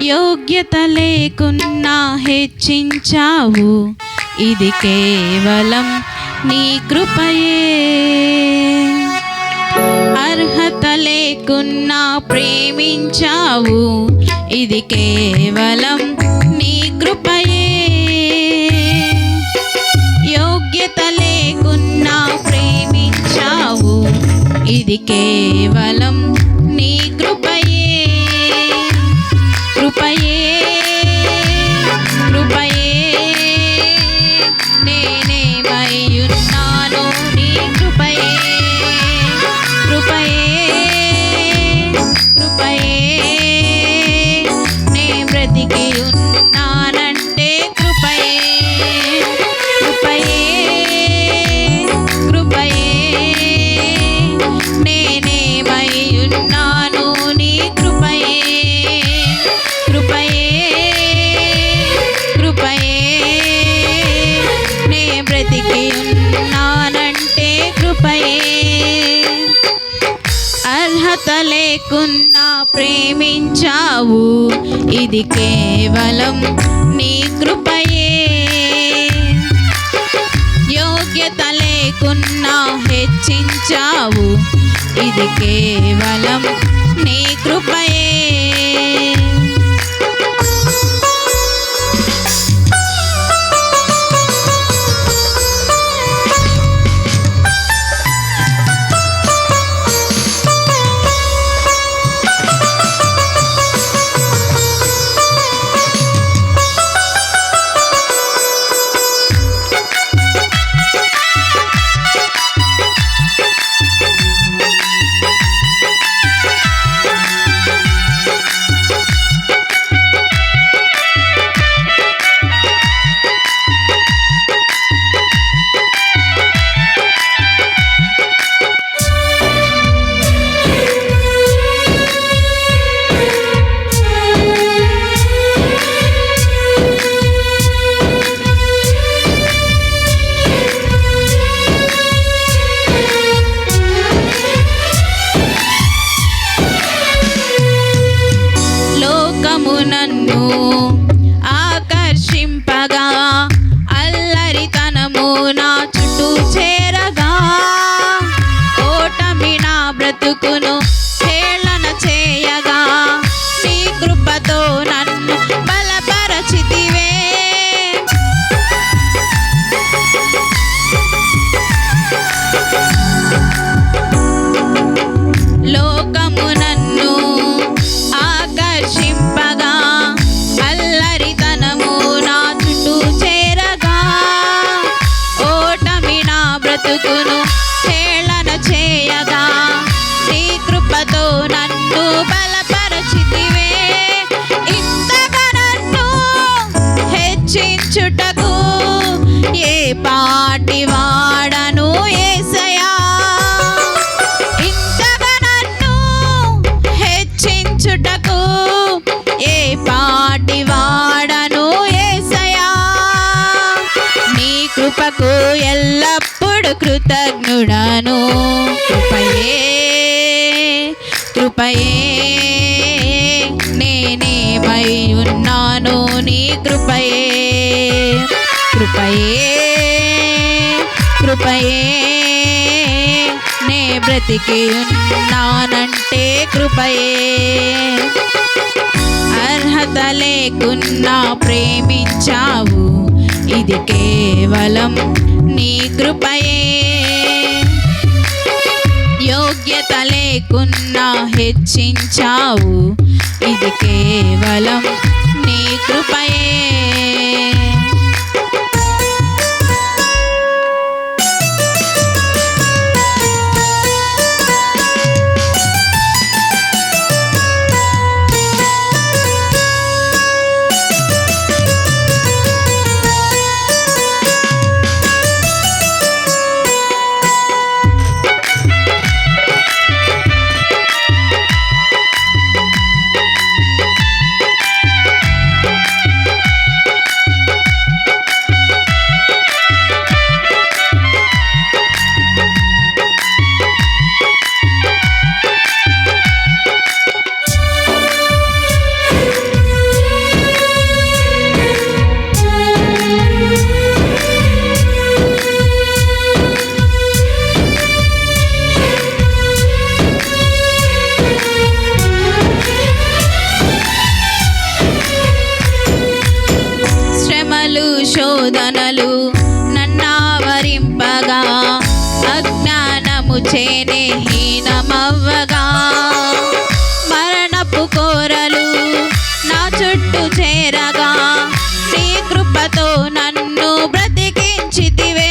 యోగ్యత లేకున్నా హెచ్చించావు, ఇది కేవలం నీ కృపయే. అర్హత లేకున్నా ప్రేమించావు, ఇది కేవలం నీ కృపయే. యోగ్యత లేకున్నా ప్రేమించావు, ఇది కేవలం నీ కృపయే. కృపయే కృపయే నేనేమయ్యున్నాను నీ కృపయే. కృపయే కృపయే నే బ్రతికి ఉన్నానంటే కృపయే. కృపయే కృపయే నేనేమయ్యున్నాను నీ కృపయే. కృపయే కృపయే నే బ్రతికి ఉన్నానంటే కృపయే. అర్హత లేకున్నా ప్రేమించావు, ఇది కేవలం నీ కృపయే. యోగ్యత లేకున్నా హెచ్చించావు, ఇది కేవలం నీ కృపయే. నన్ను ఆకర్షింపగా, అల్లరితనము నా చుట్టూ చేరగా, ఓటమి నా బ్రతుకును హేళన చేయగా, నీ కృపతో నన్ను బలపరచితివే. లోకము నన్ను ఆకర్షింపగా, అల్లరితనము నా చుట్టూ చేరగా, ఓటమి నా బ్రతుకును హేళన చేయగా, నీ కృపతో నన్ను బలపరచితివే. ఇంతగా నన్ను హెచ్చించుటకు ఏ పాటి వాడను యేసయ్యా. ఇంతగా నన్ను హెచ్చించుటకు ఏ పాటి వాడను యేసయ్యా. నీ కృపకు ఎల్లప్పుడు కృతజ్ఞుడను. కృపయే కృపయే నేనేమై ఉన్నాను నీ కృపయే. కృపయే కృపయే నే బ్రతికి ఉన్నానంటే కృపయే. అర్హత లేకున్నా ప్రేమించావు, ఇది కేవలం నీ కృపయే. యోగ్యత లేకున్నా హెచ్చించావు, ఇది కేవలం నీ కృపయే. శోధనలు నన్నావరింపగా అజ్ఞానము చేనే హీనమవ్వగా మరణపు కోరలు నా చుట్టూ చేరగా నీ కృపతో నన్ను బ్రతికించితివే.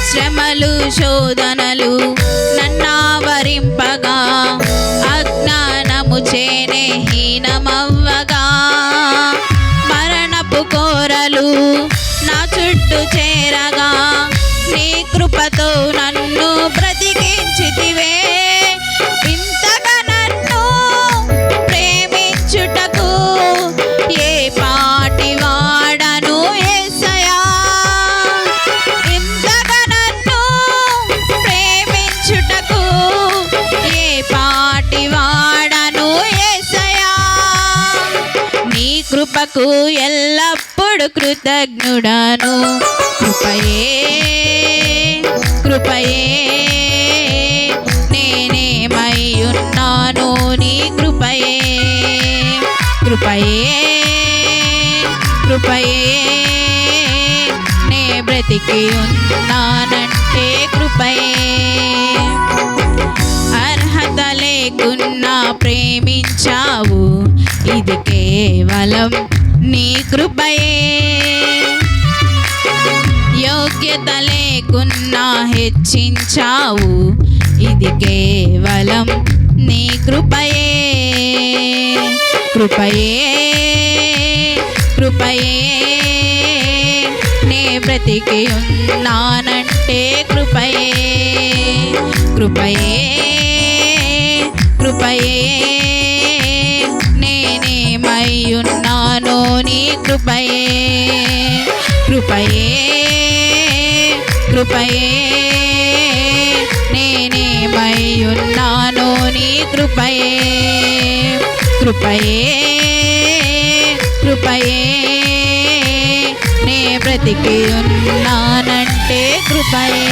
శ్రమలు శోధనలు నన్నావరింపగా అజ్ఞానము చేనే హీనమవ్వగా మరణపు కోరలు నా చుట్టూ చేరగా నీ కృపతో నన్ను బ్రతికించితివే. ఇంతగా నన్ను ప్రేమించుటకు ఏ పాటి వాడను యేసయ్యా. ఇంతగా నన్ను ప్రేమించుటకు ఏ పాటి వాడను యేసయ్యా. నీ కృపకు ఎల్లప్పుడు కృతజ్ఞుడను. కృపయే కృపయే నేనేమై ఉన్నాను నీ కృపయే. కృపయే కృపయే నే బ్రతికి ఉన్నానంటే కృపయే. అర్హత లేకున్నా ప్రేమించావు, ఇది కేవలం నీ కృపయే. యోగ్యత లేకున్నా హెచ్చించావు, ఇది కేవలం నీ కృపయే. కృపయే కృపయే నే బ్రతికి ఉన్నానంటే కృపయే. కృపయే కృపయే నేనేమై ఉన్నానో నీ కృపయే. కృపయే కృపయే నేనేమై ఉన్నానో నీ కృపయే. కృపయే కృపయే నే బ్రతికి ఉన్నానంటే కృపయే.